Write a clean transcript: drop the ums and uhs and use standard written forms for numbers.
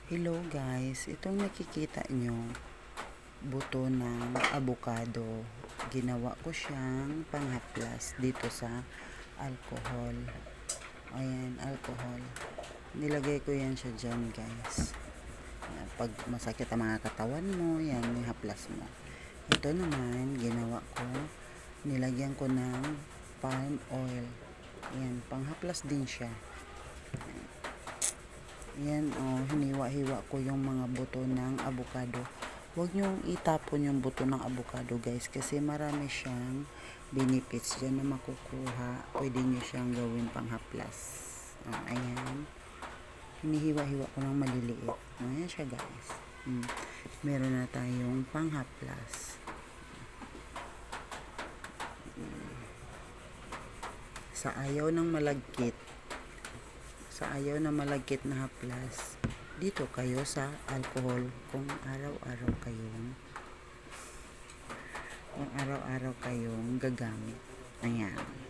Hello guys, itong nakikita nyo, buto ng avocado. Ginawa ko siyang panghaplas dito sa alcohol. Ayan, alcohol. Nilagay ko yan siya dyan guys. Pag masakit ang mga katawan mo, yan, yung haplas mo. Ito naman, ginawa ko, nilagyan ko ng palm oil. Ayan, panghaplas din siya. Yan, hiniwa-hiwa ko yung mga buto ng avocado. Huwag nyong itapon yung buto ng avocado guys, kasi marami siyang benefits dyan na makukuha. Pwede nyo siyang gawin panghaplas. Ayan. Hinihiwa-hiwa ko ng maliliit. Ayan siya guys. Meron na tayong panghaplas. Sa ayaw ng malagkit, na haplas, dito kayo sa alcohol kung araw-araw kayong gagamit. Ayan.